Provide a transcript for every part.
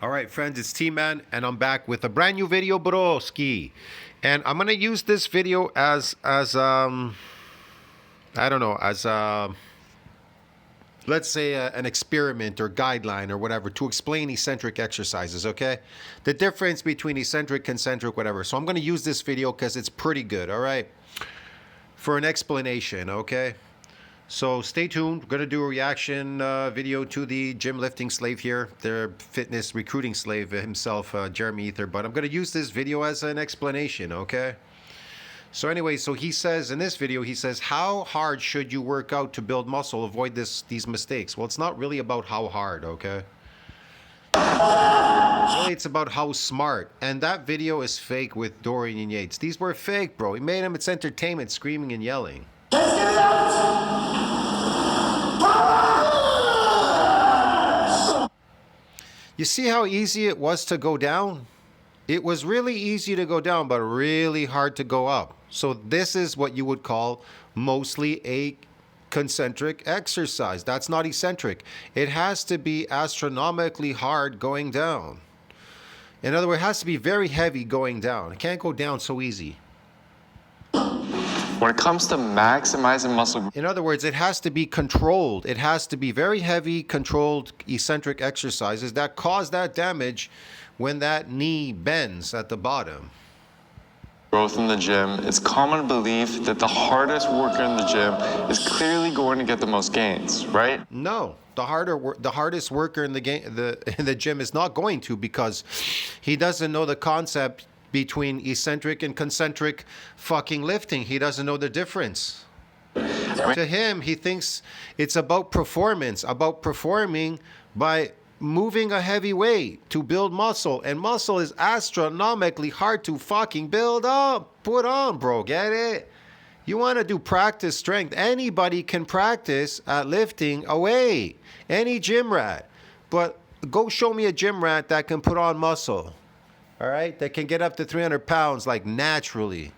All right, friends, it's T-Man, and I'm back with a brand new video, broski. And I'm gonna use this video as I don't know, as let's say an experiment or guideline or whatever to explain eccentric exercises. Okay, the difference between eccentric, concentric, whatever. So I'm gonna use this video because it's pretty good. All right, for an explanation. Okay. So stay tuned. We're going to do a reaction video to the gym lifting slave here, their fitness recruiting slave himself, Jeremy Ethier. But I'm going to use this video as an explanation, okay? So anyway, so he says in this video, he says, how hard should you work out to build muscle? Avoid these mistakes. Well, it's not really about how hard, okay? Really, it's about how smart. And that video is fake with Dorian and Yates. These were fake, bro. He made them, it's entertainment, screaming and yelling. You see how easy it was to go down? It was really easy to go down, but really hard to go up. So this is what you would call mostly a concentric exercise. That's not eccentric. It has to be astronomically hard going down. In other words, it has to be very heavy going down. It can't go down so easy. When it comes to maximizing muscle, in other words, it has to be controlled. It has to be very heavy, controlled, eccentric exercises that cause that damage when that knee bends at the bottom. Growth in the gym, it's common belief that the hardest worker in the gym is clearly going to get the most gains, right? No, the hardest worker in the gym is not going to, because he doesn't know the concept between eccentric and concentric fucking lifting. He doesn't know the difference. To him, he thinks it's about performance, about performing by moving a heavy weight to build muscle. And muscle is astronomically hard to fucking build up. Put on, bro. Get it? You want to do practice strength. Anybody can practice at lifting a weight. Any gym rat. But go show me a gym rat that can put on muscle. All right, that can get up to 300 pounds like naturally.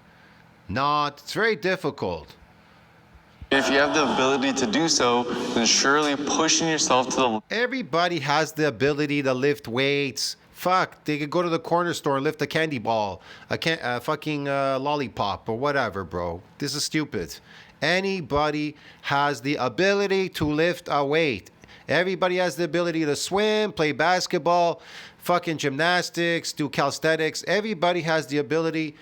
It's very difficult. If you have the ability to do so, then surely pushing yourself to the... Everybody has the ability to lift weights. Fuck, they could go to the corner store and lift a candy ball, a fucking lollipop or whatever, bro. This is stupid. Anybody has the ability to lift a weight. Everybody has the ability to swim, play basketball, fucking gymnastics, do calisthenics. Everybody has the ability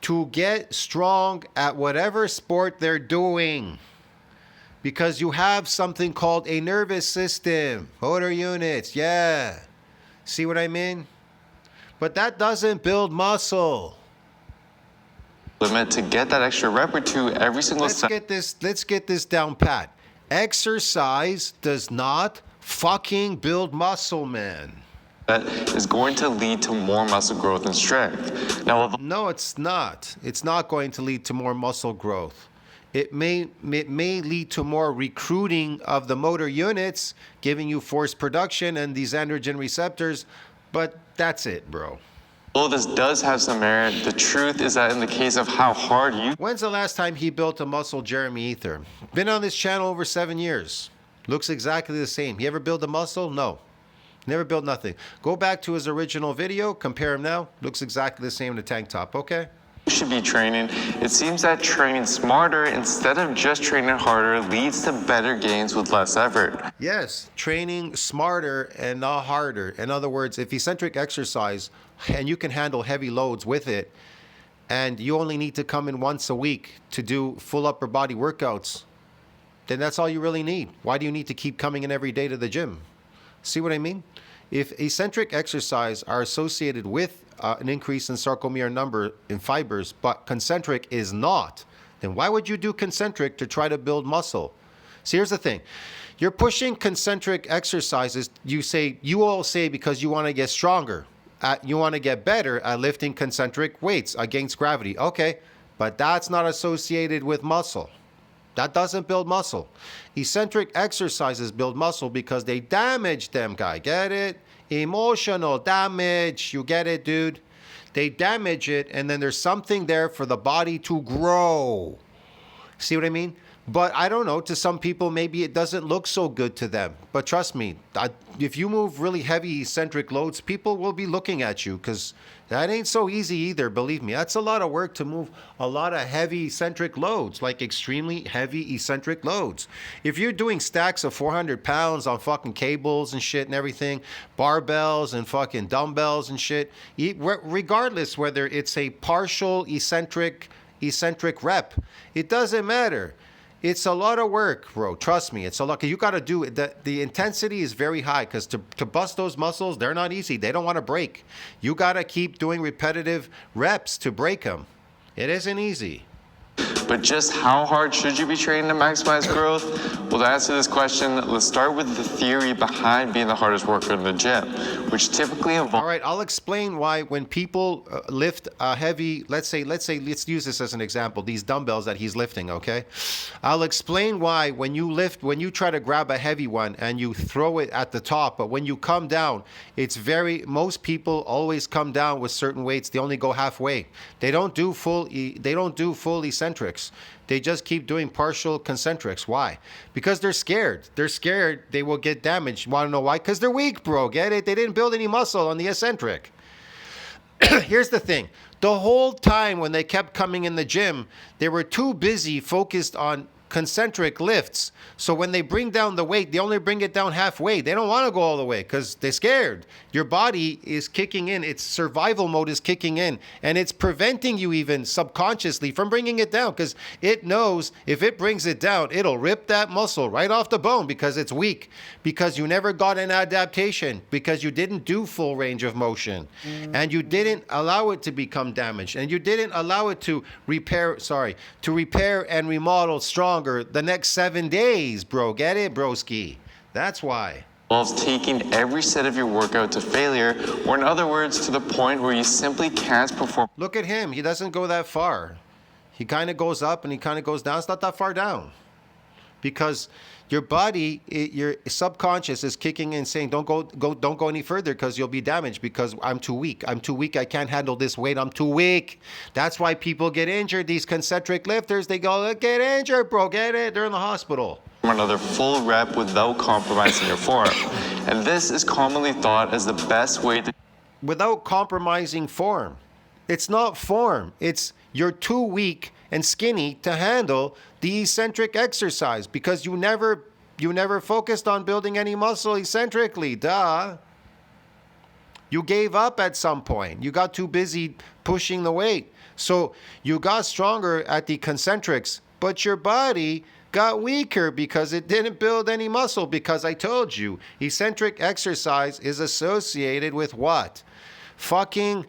to get strong at whatever sport they're doing, because you have something called a nervous system, motor units. Yeah. See what I mean? But that doesn't build muscle. Limit to get that extra rep or two every single set. Let's get this down pat. Exercise does not fucking build muscle, man. That is going to lead to more muscle growth and strength. Now, no, it's not. It's not going to lead to more muscle growth. It may lead to more recruiting of the motor units, giving you force production and these androgen receptors, but that's it, bro. Although this does have some merit, the truth is that in the case of how hard you... When's the last time he built a muscle, Jeremy Ethier? Been on this channel over 7 years. Looks exactly the same. He ever build a muscle? No. Never built nothing. Go back to his original video, compare him now. Looks exactly the same in the tank top, okay? You should be training. It seems that training smarter instead of just training harder leads to better gains with less effort. Yes, training smarter and not harder. In other words, if eccentric exercise and you can handle heavy loads with it, and you only need to come in once a week to do full upper body workouts, then that's all you really need. Why do you need to keep coming in every day to the gym? See what I mean? If eccentric exercise are associated with an increase in sarcomere number in fibers, but concentric is not, then why would you do concentric to try to build muscle? See, here's the thing. You're pushing concentric exercises, you all say because you want to get stronger. You want to get better at lifting concentric weights against gravity. Okay, but that's not associated with muscle. That doesn't build muscle. Eccentric exercises build muscle because they damage them, guy. Get it? Emotional damage. You get it, dude? They damage it, and then there's something there for the body to grow. See what I mean? But I don't know, to some people, maybe it doesn't look so good to them. But trust me, if you move really heavy eccentric loads, people will be looking at you because that ain't so easy either, believe me. That's a lot of work to move a lot of heavy eccentric loads, like extremely heavy eccentric loads. If you're doing stacks of 400 pounds on fucking cables and shit and everything, barbells and fucking dumbbells and shit, regardless whether it's a partial eccentric rep, it doesn't matter. It's a lot of work, bro. Trust me, it's a lot. You got to do it. The intensity is very high because to bust those muscles, they're not easy. They don't want to break. You got to keep doing repetitive reps to break them. It isn't easy. But just how hard should you be training to maximize growth? Well, to answer this question, let's start with the theory behind being the hardest worker in the gym, which typically involves... All right, I'll explain why when people lift a heavy, let's use this as an example, these dumbbells that he's lifting, okay? I'll explain why when you try to grab a heavy one and you throw it at the top, but when you come down, most people always come down with certain weights. They only go halfway. They don't do full eccentrics. They just keep doing partial concentrics. Why? Because they're scared. They're scared they will get damaged. Want to know why? Because they're weak, bro. Get it? They didn't build any muscle on the eccentric. Here's the thing. The whole time when they kept coming in the gym, they were too busy focused on concentric lifts. So when they bring down the weight, they only bring it down halfway. They don't want to go all the way because they're scared. Your body is kicking in. Its survival mode is kicking in. And it's preventing you even subconsciously from bringing it down because it knows if it brings it down, it'll rip that muscle right off the bone because it's weak, because you never got an adaptation, because you didn't do full range of motion, and you didn't allow it to become damaged, and you didn't allow it to repair and remodel stronger the next 7 days, bro. Get it, broski? That's why. Involves taking every set of your workout to failure, or in other words, to the point where you simply can't perform. Look at him. He doesn't go that far. He kind of goes up and he kind of goes down. It's not that far down. Because your body, your subconscious is kicking in saying, don't go any further because you'll be damaged because I'm too weak. I can't handle this weight. I'm too weak. That's why people get injured. These concentric lifters, they go, get injured, bro. Get it. They're in the hospital. Another full rep without compromising your form. And this is commonly thought as the best way to... Without compromising form. It's not form. It's you're too weak and skinny to handle the eccentric exercise because you never focused on building any muscle eccentrically. Duh. You gave up at some point. You got too busy pushing the weight. So you got stronger at the concentrics, but your body got weaker because it didn't build any muscle, because I told you, eccentric exercise is associated with what? Fucking...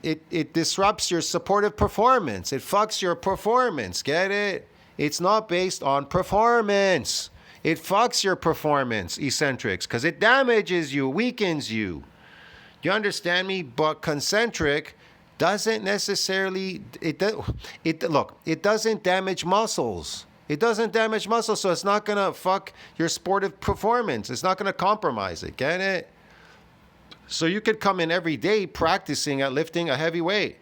it disrupts your supportive performance. It fucks your performance. Get it? It's not based on performance. It fucks your performance, eccentrics, because it damages you, weakens you. You understand me? But concentric doesn't necessarily, it doesn't damage muscles. It doesn't damage muscles, so it's not going to fuck your sportive performance. It's not going to compromise it. Get it? So you could come in every day practicing at lifting a heavy weight,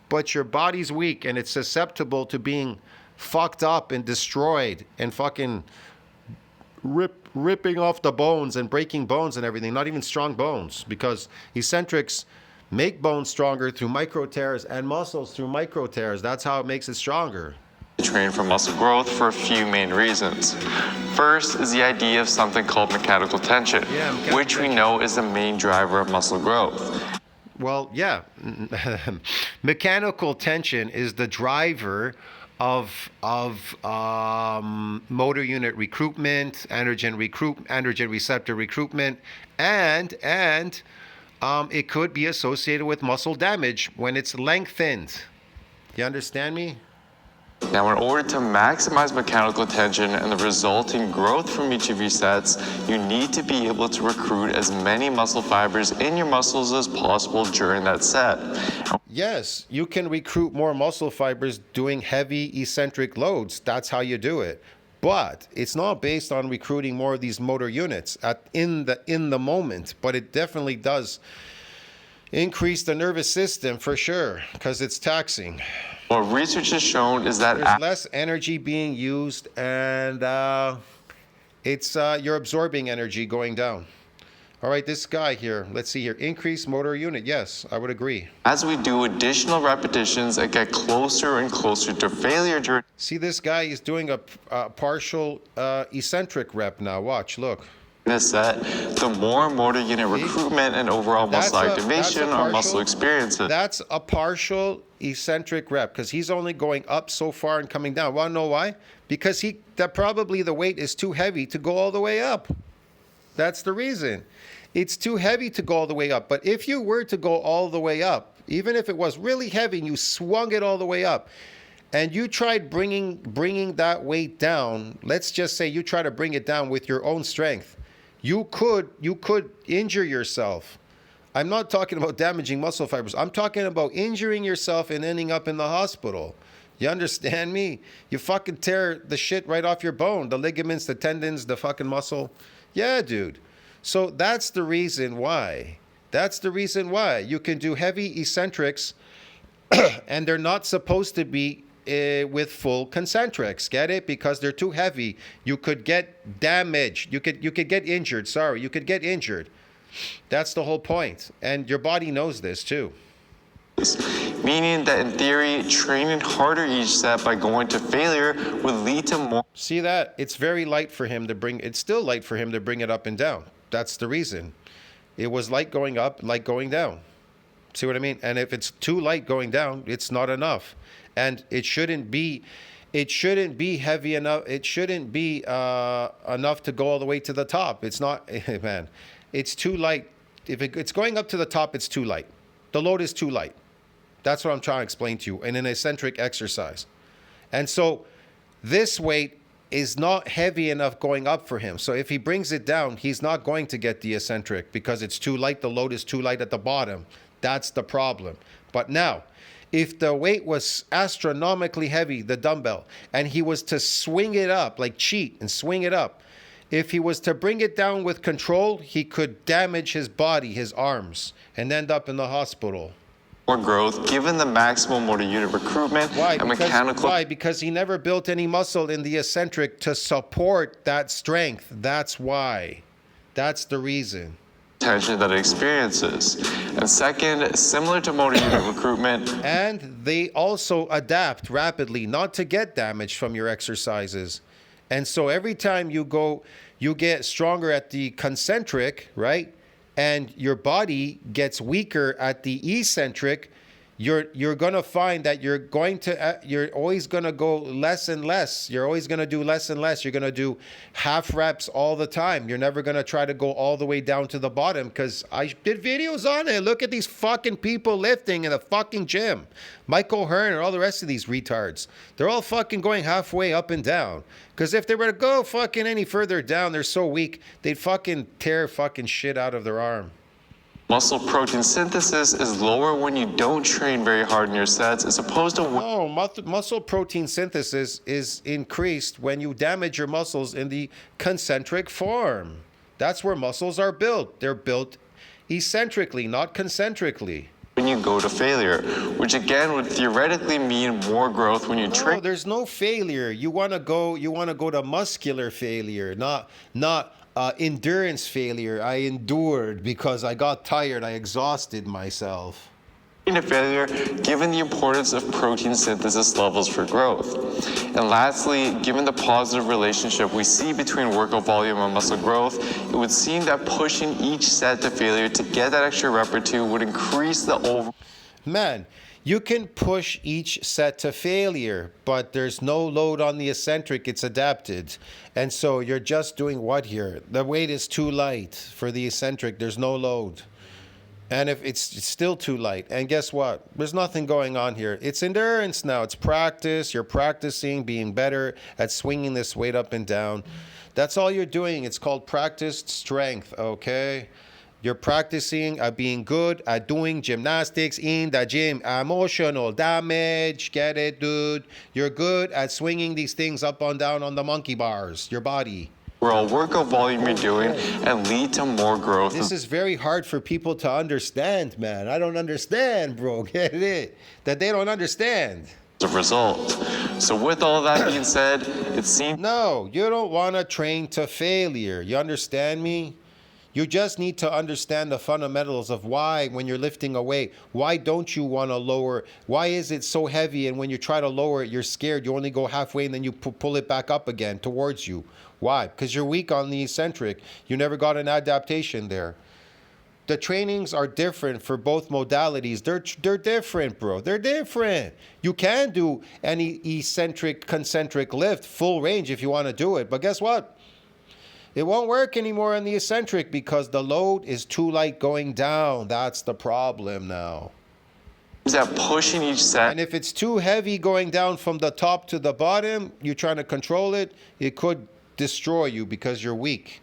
but your body's weak and it's susceptible to being fucked up and destroyed and fucking ripping off the bones and breaking bones and everything, not even strong bones, because eccentrics make bones stronger through micro tears and muscles through micro tears. That's how it makes it stronger. Train for muscle growth for a few main reasons. First is the idea of something called mechanical tension, which we know is the main driver of muscle growth. Well, yeah, mechanical tension is the driver of motor unit recruitment, androgen receptor recruitment, and it could be associated with muscle damage when it's lengthened. You understand me? Now, in order to maximize mechanical tension and the resulting growth from each of your sets, you need to be able to recruit as many muscle fibers in your muscles as possible during that set. Yes, you can recruit more muscle fibers doing heavy eccentric loads. That's how you do it. But it's not based on recruiting more of these motor units in the moment, but it definitely does. Increase the nervous system for sure, because it's taxing. What research has shown is that There's less energy being used, and you're absorbing energy going down. All right, this guy here, let's see here. Increase motor unit. Yes, I would agree. as we do additional repetitions and get closer and closer to failure during See, this guy is doing a partial eccentric rep now. Watch, look. this set, the more motor unit recruitment and overall muscle activation our muscle experiences. That's a partial eccentric rep because he's only going up so far and coming down. Want to know why? Because probably the weight is too heavy to go all the way up. That's the reason. It's too heavy to go all the way up. But if you were to go all the way up, even if it was really heavy and you swung it all the way up, and you tried bringing that weight down, let's just say you try to bring it down with your own strength, you could injure yourself. I'm not talking about damaging muscle fibers. I'm talking about injuring yourself and ending up in the hospital. You understand me? You fucking tear the shit right off your bone, the ligaments, the tendons, the fucking muscle. Yeah, dude. So that's the reason why. That's the reason why you can do heavy eccentrics and they're not supposed to be with full concentrics. Get it? Because they're too heavy. You could get damaged. You could get injured. Sorry, you could get injured. That's the whole point. And your body knows this too. Meaning that in theory, training harder each set by going to failure would lead to more. See that? It's very light for him to bring. It's still light for him to bring it up and down. That's the reason. It was light going up, light going down. See what I mean? And if it's too light going down, it's not enough. And it shouldn't be heavy enough. It shouldn't be enough to go all the way to the top. It's not, man. It's too light. If it's going up to the top, it's too light. The load is too light. That's what I'm trying to explain to you in an eccentric exercise. And so this weight is not heavy enough going up for him. So if he brings it down, he's not going to get the eccentric because it's too light. The load is too light at the bottom. That's the problem. But now, if the weight was astronomically heavy, the dumbbell, and he was to swing it up, like cheat and swing it up, if he was to bring it down with control, he could damage his body, his arms, and end up in the hospital. More growth given the maximal motor unit recruitment and mechanical. Why? Because he never built any muscle in the eccentric to support that strength. That's why. That's the reason. Tension that it experiences. And second, similar to motor unit recruitment. And they also adapt rapidly, not to get damaged from your exercises. And so every time you go, you get stronger at the concentric, right? And your body gets weaker at the eccentric, you're going to find that you're always going to go less and less. You're always going to do less and less. You're going to do half reps all the time. You're never going to try to go all the way down to the bottom because I did videos on it. Look at these fucking people lifting in the fucking gym. Michael Hearn and all the rest of these retards. They're all fucking going halfway up and down. Because if they were to go fucking any further down, they're so weak, they'd fucking tear fucking shit out of their arm. Muscle protein synthesis is lower when you don't train very hard in your sets as opposed to... No, muscle protein synthesis is increased when you damage your muscles in the concentric form. That's where muscles are built. They're built eccentrically, not concentrically. When you go to failure, which again would theoretically mean more growth when you train. No, there's no failure. You want to go to muscular failure, not endurance failure. I endured because I got tired. I exhausted myself. To failure, given the importance of protein synthesis levels for growth. And lastly, given the positive relationship we see between workout volume and muscle growth, it would seem that pushing each set to failure to get that extra rep or two would increase the overall. Man, you can push each set to failure, but there's no load on the eccentric. It's adapted. And so you're just doing what here? The weight is too light for the eccentric. There's no load. And if it's still too light, and guess what? There's nothing going on here. It's endurance now. It's practice. You're practicing being better at swinging this weight up and down. That's all you're doing. It's called practiced strength, okay? You're practicing at being good at doing gymnastics in the gym. Emotional damage. Get it, dude? You're good at swinging these things up and down on the monkey bars, your body. overall workout volume you're doing and lead to more growth. This is very hard for people to understand, man. I don't understand, bro. Get it? That they don't understand. As a result. So with all that being said, it seems No, you don't want to train to failure. You understand me? You just need to understand the fundamentals of why, when you're lifting a weight, why don't you want to lower? Why is it so heavy? And when you try to lower it, you're scared. You only go halfway and then you pull it back up again towards you. Why? Because you're weak on the eccentric. You never got an adaptation there. The trainings are different for both modalities. They're different, bro. They're different. You can do any eccentric, concentric lift, full range if you want to do it. But guess what? It won't work anymore on the eccentric because the load is too light going down. That's the problem now. that pushing each set. And if it's too heavy going down from the top to the bottom, you're trying to control it, it could destroy you because you're weak.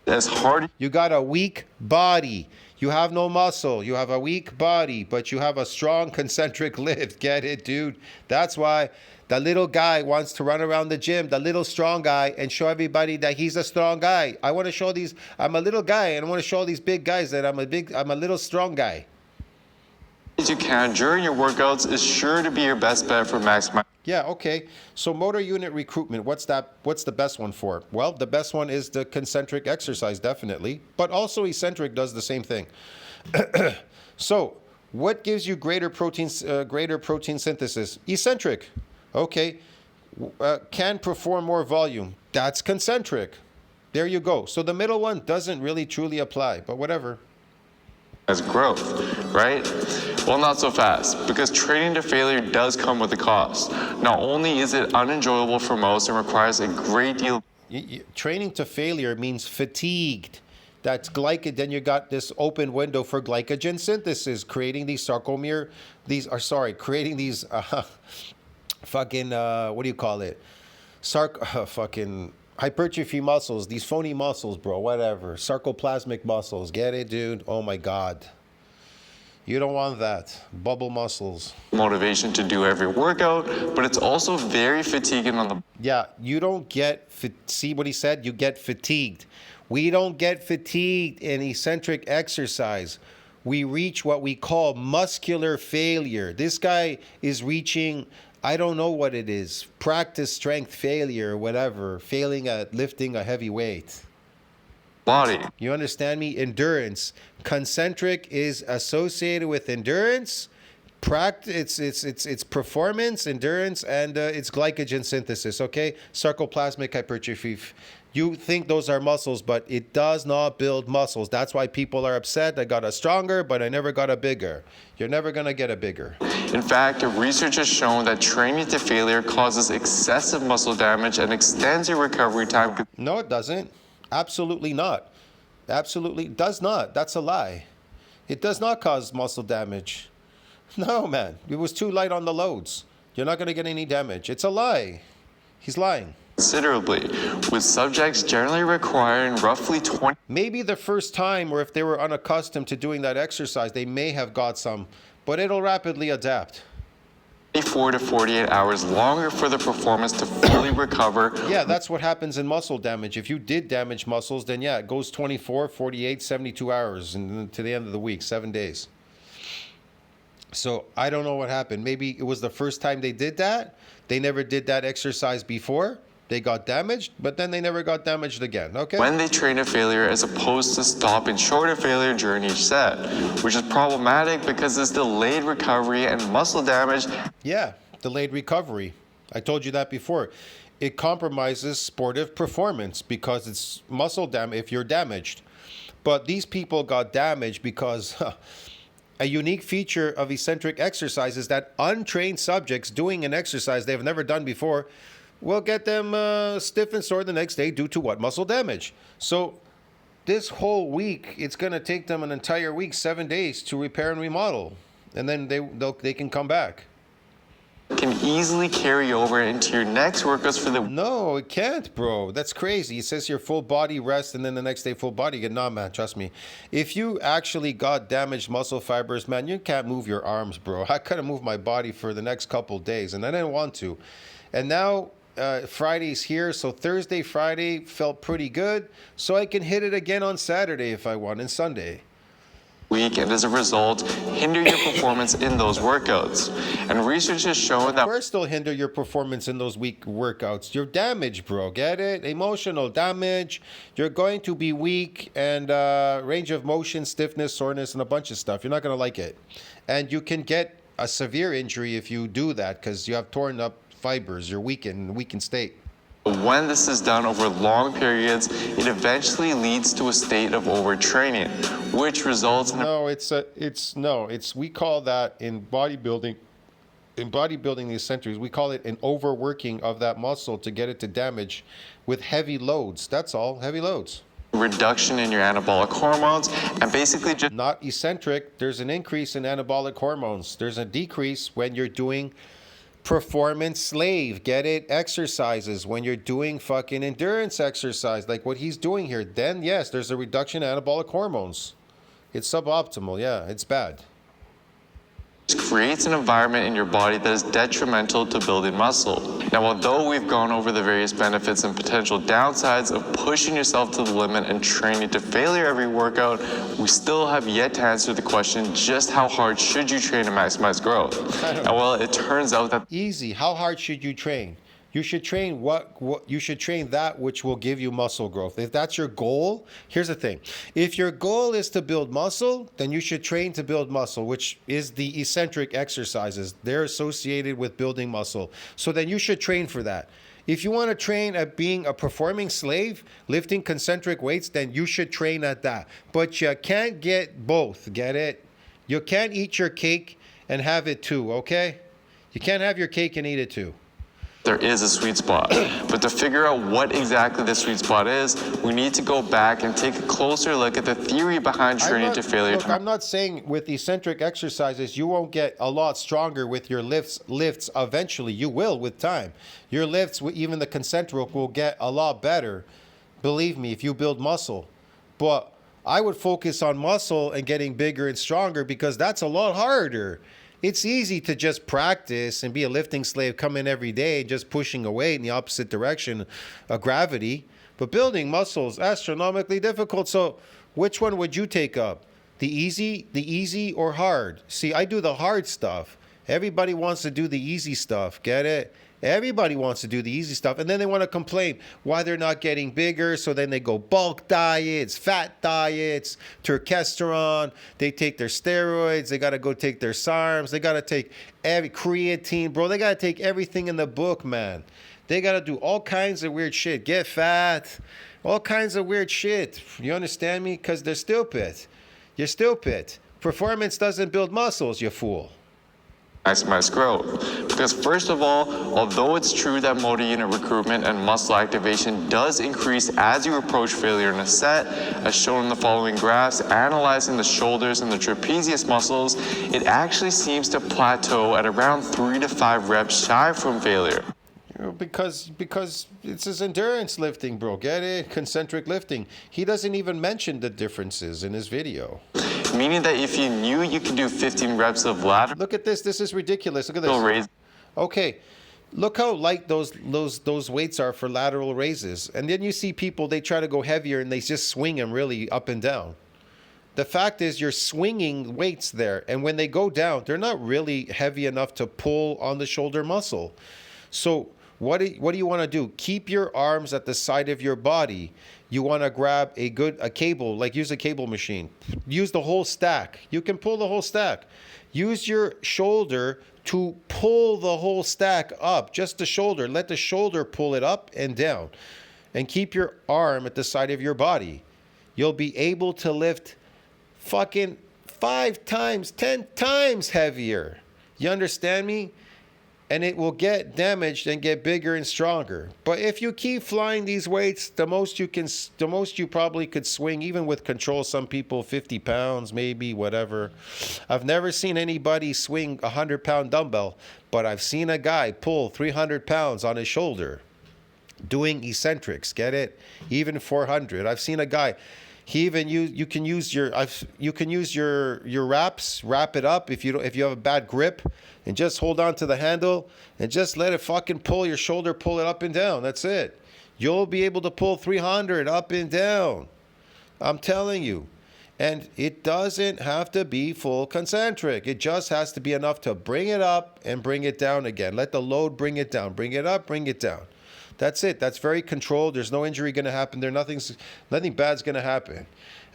As hard. You got a weak body. You have no muscle. You have a weak body, but you have a strong concentric lift. Get it, dude? That's why the little guy wants to run around the gym, the little strong guy, and show everybody that he's a strong guy. I want to show these, I'm a little guy, and I want to show these big guys that I'm a little strong guy. As you can during your workouts is sure to be your best bet for maximizing. Yeah, okay. So motor unit recruitment, what's the best one for? Well, the best one is the concentric exercise, definitely. But also eccentric does the same thing. So what gives you greater protein synthesis? Eccentric. Okay. Can perform more volume. That's concentric. There you go. So the middle one doesn't really truly apply, but whatever. As growth, right? Well, not so fast, because training to failure does come with a cost. Not only is it unenjoyable for most and requires a great deal. Training to failure means fatigued. That's glycogen. Then you got this open window for glycogen synthesis, creating these sarcomere, creating these fucking what do you call it? Fucking hypertrophy muscles, these phony muscles, bro, whatever. Sarcoplasmic muscles. Get it, dude? Oh my God. You don't want that. Bubble muscles. Motivation to do every workout, but it's also very fatiguing on the. Yeah, you don't get, see what he said? You get fatigued. We don't get fatigued in eccentric exercise. We reach what we call muscular failure. This guy is reaching, I don't know what it is, practice strength failure or whatever, failing at lifting a heavy weight. Body. You understand me? Endurance. Concentric is associated with endurance, practice. It's performance, endurance, and it's glycogen synthesis. Okay, sarcoplasmic hypertrophy. You think those are muscles, but it does not build muscles. That's why people are upset. I got a stronger, but I never got a bigger. You're never gonna get a bigger. In fact, research has shown that training to failure causes excessive muscle damage and extends your recovery time. No, it doesn't. Absolutely not. Absolutely does not. That's a lie. It does not cause muscle damage. No, man. It was too light on the loads. You're not going to get any damage. It's a lie. He's lying. Considerably, with subjects generally requiring roughly 20. Maybe the first time, or if they were unaccustomed to doing that exercise, they may have got some, but it'll rapidly adapt. 24 to 48 hours longer for the performance to fully recover. Yeah, that's what happens in muscle damage. If you did damage muscles, then yeah, it goes 24, 48, 72 hours and to the end of the week, 7 days. So I don't know what happened. Maybe it was the first time they did that. They never did that exercise before. They got damaged, but then they never got damaged again. Okay. When they train to failure as opposed to stopping short of failure during each set, which is problematic because it's delayed recovery and muscle damage. Yeah, delayed recovery. I told you that before. It compromises sportive performance because it's muscle damage if you're damaged. But these people got damaged because a unique feature of eccentric exercise is that untrained subjects doing an exercise they've never done before will get them stiff and sore the next day due to what? Muscle damage. So this whole week, it's going to take them an entire week, 7 days to repair and remodel. And then they can come back. Can easily carry over into your next workouts for the. No, it can't, bro. That's crazy. It says your full body rest and then the next day full body again. Nah, man, trust me. If you actually got damaged muscle fibers, man, you can't move your arms, bro. I couldn't move my body for the next couple days and I didn't want to. And now Friday's here, so Thursday, Friday felt pretty good. So I can hit it again on Saturday if I want, and Sunday. Week, and as a result, hinder your performance in those workouts. And research has shown that Of course, they'll hinder your performance in those weak workouts. You're damaged, bro. Get it? Emotional damage. You're going to be weak and range of motion, stiffness, soreness, and a bunch of stuff. You're not going to like it. And you can get a severe injury if you do that because you have torn up fibers. You're weakened state. when this is done over long periods, it eventually leads to a state of overtraining, which results in we call that in bodybuilding. In bodybuilding, the eccentrics, we call it an overworking of that muscle to get it to damage with heavy loads. That's all, heavy loads. reduction in your anabolic hormones, and basically just Not eccentric. There's an increase in anabolic hormones. There's a decrease when you're doing performance slave. Get it? Exercises. When you're doing fucking endurance exercise, like what he's doing here, then yes, there's a reduction in anabolic hormones. It's suboptimal. Yeah, it's bad. creates an environment in your body that is detrimental to building muscle. Now, although we've gone over the various benefits and potential downsides of pushing yourself to the limit and training to failure every workout, we still have yet to answer the question, just how hard should you train to maximize growth? And well, it turns out that Easy. How hard should you train? You should train you should train that which will give you muscle growth. If that's your goal, here's the thing. If your goal is to build muscle, then you should train to build muscle, which is the eccentric exercises. They're associated with building muscle. So then you should train for that. If you want to train at being a performing slave, lifting concentric weights, then you should train at that. But you can't get both. Get it? You can't eat your cake and have it too, okay? You can't have your cake and eat it too. there is a sweet spot. But to figure out what exactly the sweet spot is, we need to go back and take a closer look at the theory behind training to failure. Look, I'm not saying with eccentric exercises you won't get a lot stronger with your lifts eventually. You will with time. Your lifts, even the concentric, will get a lot better. Believe me, if you build muscle. But I would focus on muscle and getting bigger and stronger because that's a lot harder. It's easy to just practice and be a lifting slave, come in every day, just pushing a weight in the opposite direction of gravity. But building muscle is astronomically difficult. So which one would you take up? The easy or hard? See, I do the hard stuff. Everybody wants to do the easy stuff. Get it? Everybody wants to do the easy stuff. And then they want to complain why they're not getting bigger. So then they go bulk diets, fat diets, turkesterone. They take their steroids. They got to go take their SARMs. They got to take every creatine. Bro, they got to take everything in the book, man. They got to do all kinds of weird shit. Get fat. All kinds of weird shit. You understand me? Because they're stupid. You're stupid. Performance doesn't build muscles, you fool. Maximize growth. Because first of all, although it's true that motor unit recruitment and muscle activation does increase as you approach failure in a set, as shown in the following graphs, analyzing the shoulders and the trapezius muscles, it actually seems to plateau at around 3 to 5 reps shy from failure. Because it's his endurance lifting, bro. Get it? Concentric lifting. He doesn't even mention the differences in his video. Meaning that if you knew you could do 15 reps of lateral Look at this. This is ridiculous. Look at this. raise, Okay. Look how light those weights are for lateral raises. And then you see people, they try to go heavier and they just swing them really up and down. The fact is you're swinging weights there. And when they go down, they're not really heavy enough to pull on the shoulder muscle. So what do you want to do? Keep your arms at the side of your body. You want to grab a cable, like use a cable machine. Use the whole stack. You can pull the whole stack. Use your shoulder to pull the whole stack up, just the shoulder. Let the shoulder pull it up and down. And keep your arm at the side of your body. You'll be able to lift fucking 5 times, 10 times heavier. You understand me? And it will get damaged and get bigger and stronger. But if you keep flying these weights, the most you probably could swing, even with control, some people 50 pounds, maybe, whatever. I've never seen anybody swing a 100-pound dumbbell, but I've seen a guy pull 300 pounds on his shoulder doing eccentrics, get it? Even 400. I've seen a guy, He even you can use your wraps, wrap it up if you have a bad grip, and just hold on to the handle and just let it fucking pull your shoulder, pull it up and down. That's it. You'll be able to pull 300 up and down. I'm telling you. And it doesn't have to be full concentric. It just has to be enough to bring it up and bring it down again. Let the load bring it down. Bring it up, bring it down. That's it. That's very controlled. There's no injury going to happen there. Nothing bad's going to happen.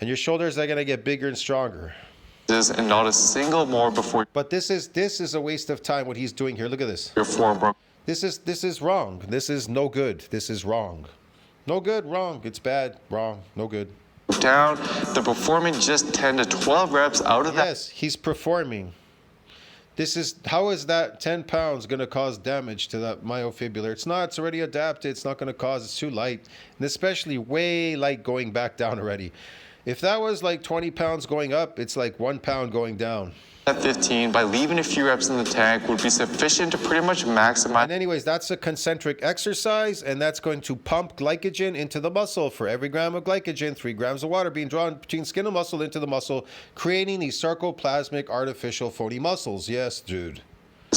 And your shoulders are going to get bigger and stronger. And not a single more before. But this is a waste of time what he's doing here. Look at this. Your form. This is wrong. This is no good. This is wrong. No good, wrong. It's bad, wrong, no good. Down, they're performing just 10 to 12 reps out of that. Yes, he's performing. How is that 10 pounds going to cause damage to that myofibrillar? It's not. It's already adapted. It's not going to cause. It's too light. And especially way light going back down already. If that was like 20 pounds going up, it's like 1 pound going down. At 15, by leaving a few reps in the tank would be sufficient to pretty much maximize. And anyways, that's a concentric exercise, and that's going to pump glycogen into the muscle. For every gram of glycogen, 3 grams of water being drawn between skin and muscle into the muscle, creating these sarcoplasmic artificial phony muscles. Yes, dude.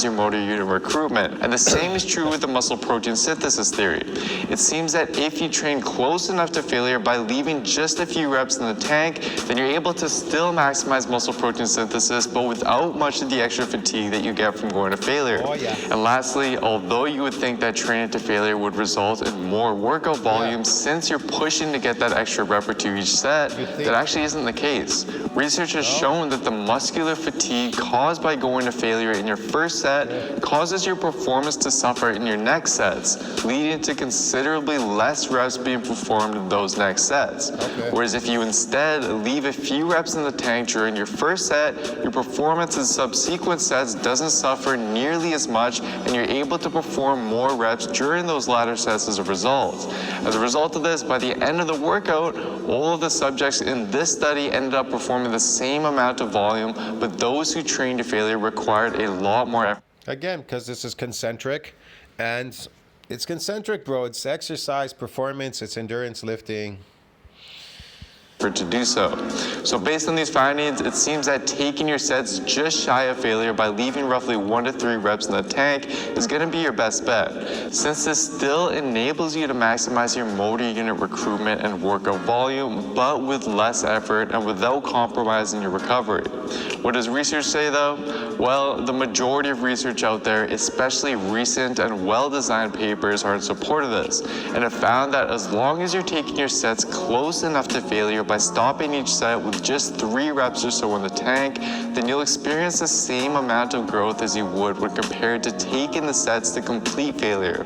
Your motor unit recruitment. And the same is true with the muscle protein synthesis theory. It seems that if you train close enough to failure by leaving just a few reps in the tank, then you're able to still maximize muscle protein synthesis, but without much of the extra fatigue that you get from going to failure. Oh, yeah. And lastly, although you would think that training to failure would result in more workout volume, since you're pushing to get that extra rep or two each set, that actually isn't the case. Research has shown that the muscular fatigue caused by going to failure in your first set causes your performance to suffer in your next sets, leading to considerably less reps being performed in those next sets. Okay. Whereas if you instead leave a few reps in the tank during your first set, your performance in subsequent sets doesn't suffer nearly as much, and you're able to perform more reps during those latter sets as a result. As a result of this, by the end of the workout, all of the subjects in this study ended up performing the same amount of volume, but those who trained to failure required a lot more effort. Again, because this is concentric, and it's concentric, bro. It's exercise, performance, it's endurance lifting. To do so. So based on these findings, it seems that taking your sets just shy of failure by leaving roughly 1 to 3 reps in the tank is going to be your best bet, since this still enables you to maximize your motor unit recruitment and workout volume, but with less effort and without compromising your recovery. What does research say though? Well, the majority of research out there, especially recent and well-designed papers, are in support of this, and have found that as long as you're taking your sets close enough to failure by stopping each set with just 3 reps or so in the tank, then you'll experience the same amount of growth as you would when compared to taking the sets to complete failure.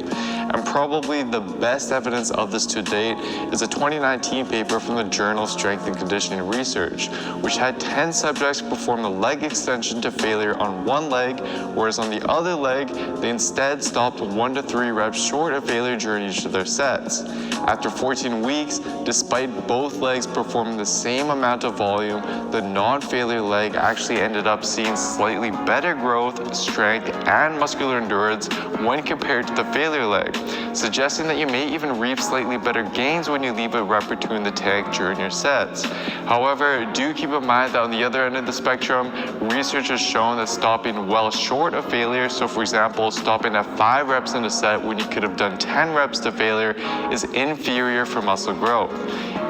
And probably the best evidence of this to date is a 2019 paper from the Journal of Strength and Conditioning Research, which had 10 subjects perform the leg extension to failure on one leg, whereas on the other leg, they instead stopped 1 to 3 reps short of failure during each of their sets. After 14 weeks, despite both legs performing the same amount of volume, the non-failure leg actually ended up seeing slightly better growth, strength, and muscular endurance when compared to the failure leg, suggesting that you may even reap slightly better gains when you leave a rep or two in the tank during your sets. However, do keep in mind that on the other end of the spectrum, research has shown that stopping well short of failure, so for example, stopping at 5 reps in a set when you could have done 10 reps to failure, is inferior for muscle growth,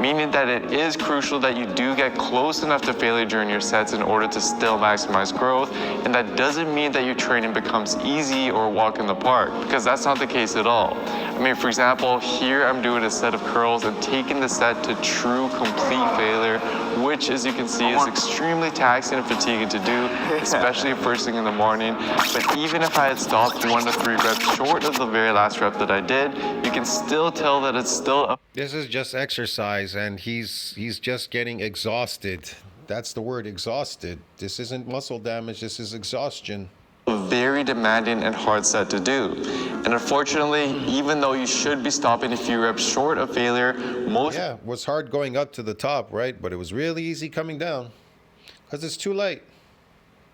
meaning that it is crucial that you do get close enough to failure during your sets in order to still maximize growth, and that doesn't mean that your training becomes easy or a walk in the park, because that's not the case at all. I mean, for example, here I'm doing a set of curls and taking the set to true complete failure, which, as you can see, is extremely taxing and fatiguing to do, especially first thing in the morning. But even if I had stopped 1 to 3 reps short of the very last rep that I did, you can still tell that it's still This is just exercise, and he's just getting exhausted. That's the word, exhausted. This isn't muscle damage, this is exhaustion. a very demanding and hard set to do. And unfortunately, even though you should be stopping a few reps short of failure, it was hard going up to the top, right? But it was really easy coming down because it's too late.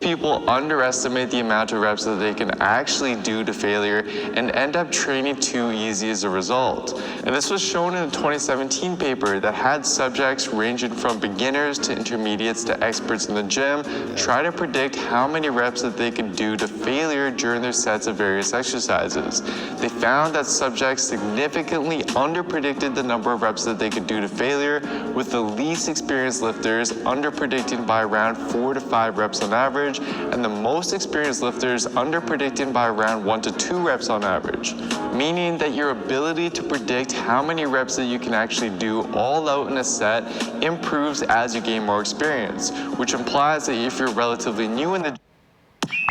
People underestimate the amount of reps that they can actually do to failure and end up training too easy as a result. And this was shown in a 2017 paper that had subjects ranging from beginners to intermediates to experts in the gym try to predict how many reps that they could do to failure during their sets of various exercises. They found that subjects significantly underpredicted the number of reps that they could do to failure, with the least experienced lifters underpredicting by around 4 to 5 reps on average, and the most experienced lifters underpredicting by around 1 to 2 reps on average, meaning that your ability to predict how many reps that you can actually do all out in a set improves as you gain more experience, which implies that if you're relatively new in the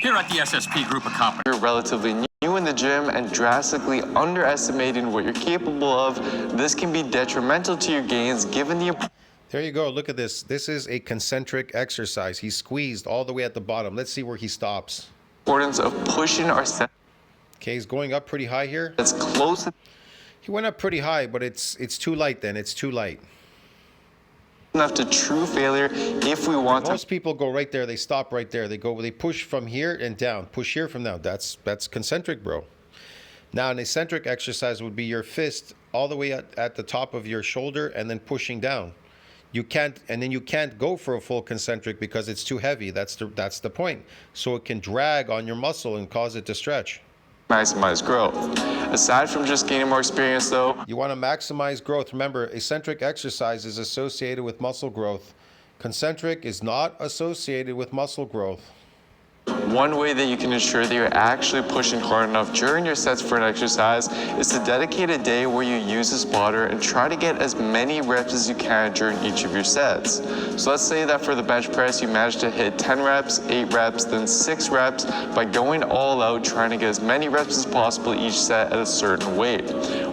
Here at the SSP Group of Companies, you're relatively new in the gym and drastically underestimating what you're capable of, this can be detrimental to your gains given the There you go. Look at this. This is a concentric exercise. He's squeezed all the way at the bottom. Let's see where he stops. importance of pushing our sets Okay, he's going up pretty high here. close He went up pretty high, but it's too light then. It's too light. enough to true failure if we want to. Most people go right there. They stop right there. They push from here and down. Push here from down. That's concentric, bro. Now, an eccentric exercise would be your fist all the way at the top of your shoulder and then pushing down. You can't, and then you can't go for a full concentric because it's too heavy. That's the point. So it can drag on your muscle and cause it to stretch. Maximize growth. Aside from just gaining more experience though, You want to maximize growth. Remember, eccentric exercise is associated with muscle growth. Concentric is not associated with muscle growth. one way that you can ensure that you're actually pushing hard enough during your sets for an exercise is to dedicate a day where you use a spotter and try to get as many reps as you can during each of your sets. So let's say that for the bench press, you managed to hit 10 reps, 8 reps, then 6 reps by going all out, trying to get as many reps as possible each set at a certain weight.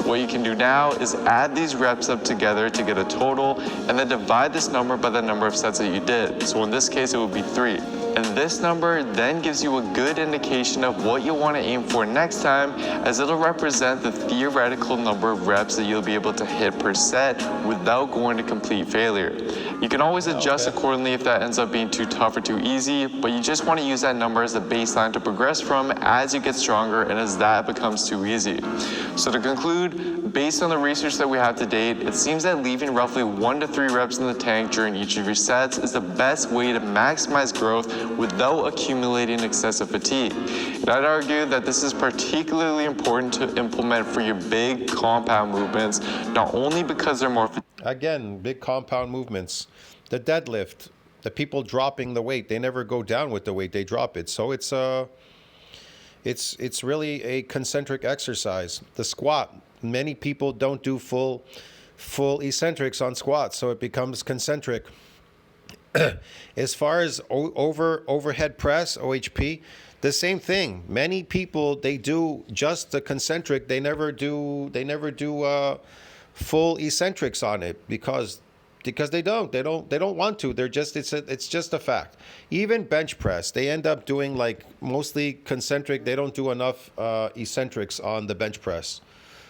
What you can do now is add these reps up together to get a total, and then divide this number by the number of sets that you did. So in this case, it would be 3. And this number then gives you a good indication of what you want to aim for next time, as it'll represent the theoretical number of reps that you'll be able to hit per set without going to complete failure. You can always adjust accordingly if that ends up being too tough or too easy, but you just want to use that number as a baseline to progress from as you get stronger and as that becomes too easy. So to conclude, based on the research that we have to date, it seems that leaving roughly 1 to 3 reps in the tank during each of your sets is the best way to maximize growth without accumulating excessive fatigue. And I'd argue that this is particularly important to implement for your big compound movements, not only because they're more Again, big compound movements. The deadlift, the people dropping the weight, they never go down with the weight, they drop it. So it's really a concentric exercise. The squat, many people don't do full eccentrics on squats, so it becomes concentric. As far as overhead press, OHP, the same thing. Many people, they do just the concentric. They never do full eccentrics on it because they don't want to. They're just it's just a fact. Even bench press, they end up doing like mostly concentric. They don't do enough eccentrics on the bench press.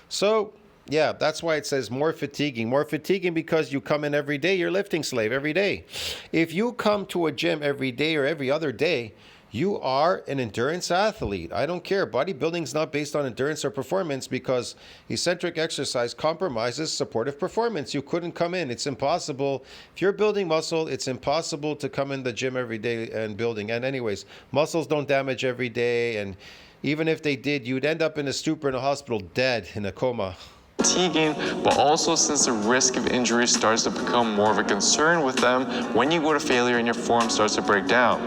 So yeah, that's why it says more fatiguing. More fatiguing because you come in every day, you're lifting slave every day. If you come to a gym every day or every other day, you are an endurance athlete. I don't care. Bodybuilding is not based on endurance or performance because eccentric exercise compromises supportive performance. You couldn't come in. It's impossible. If you're building muscle, it's impossible to come in the gym every day and building. And anyways, muscles don't damage every day. And even if they did, you'd end up in a stupor in a hospital dead in a coma. fatiguing, but also since the risk of injury starts to become more of a concern with them when you go to failure and your form starts to break down.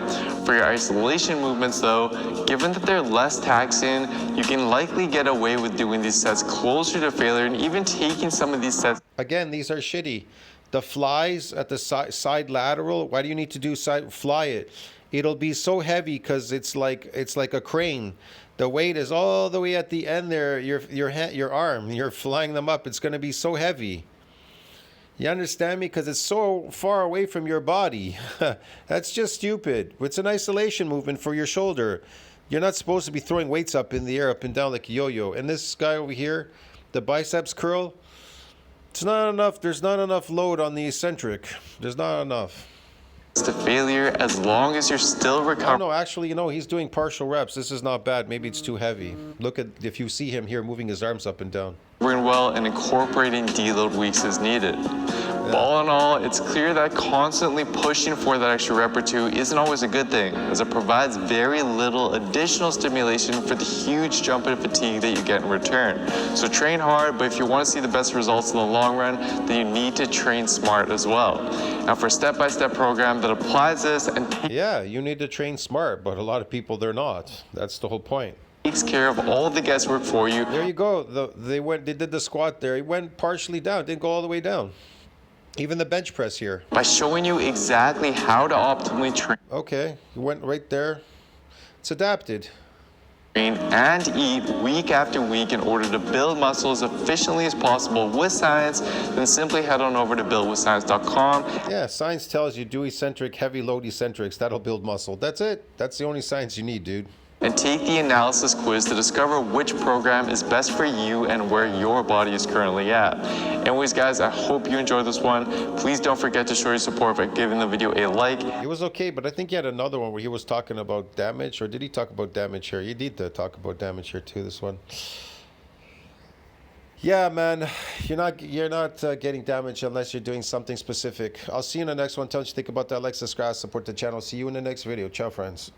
For your isolation movements though, given that they're less taxing, you can likely get away with doing these sets closer to failure and even taking some of these sets. Again, these are shitty. The flies at the side lateral, why do you need to do fly it? It'll be so heavy because it's like a crane. The weight is all the way at the end there. Your arm, you're flying them up. It's going to be so heavy. You understand me? Because it's so far away from your body. That's just stupid. It's an isolation movement for your shoulder. You're not supposed to be throwing weights up in the air, up and down like a yo-yo. And this guy over here, the biceps curl, it's not enough. There's not enough load on the eccentric. There's not enough. to failure as long as you're still Oh recovering. no, actually, you know, he's doing partial reps. This is not bad. Maybe it's too heavy. Look at, if you see him here moving his arms up and down. Well and incorporating deload weeks as needed. But all in all, it's clear that constantly pushing for that extra rep or two isn't always a good thing, as it provides very little additional stimulation for the huge jump in fatigue that you get in return. So train hard, but if you want to see the best results in the long run, then you need to train smart as well. Now for a step-by-step program that applies this and Yeah, you need to train smart, but a lot of people, they're not. That's the whole point. takes care of all the guesswork for you. There you go. They did the squat there. He went partially down, didn't go all the way down. Even the bench press here. By showing you exactly how to optimally train Okay, he went right there. It's adapted. and eat week after week in order to build muscle as efficiently as possible with science, then simply head on over to buildwithscience.com. Yeah, science tells you do eccentric, heavy load eccentrics. That'll build muscle. That's it. That's the only science you need, dude. And take the analysis quiz to discover which program is best for you and where your body is currently at. Anyways, guys, I hope you enjoyed this one. Please don't forget to show your support by giving the video a like. It was okay, but I think he had another one where he was talking about damage, or did he talk about damage here? He did talk about damage here too, this one. Yeah, man, you're not getting damage unless you're doing something specific. I'll see you in the next one. Tell us what you think about that. Like, subscribe, support the channel. See you in the next video. Ciao, friends.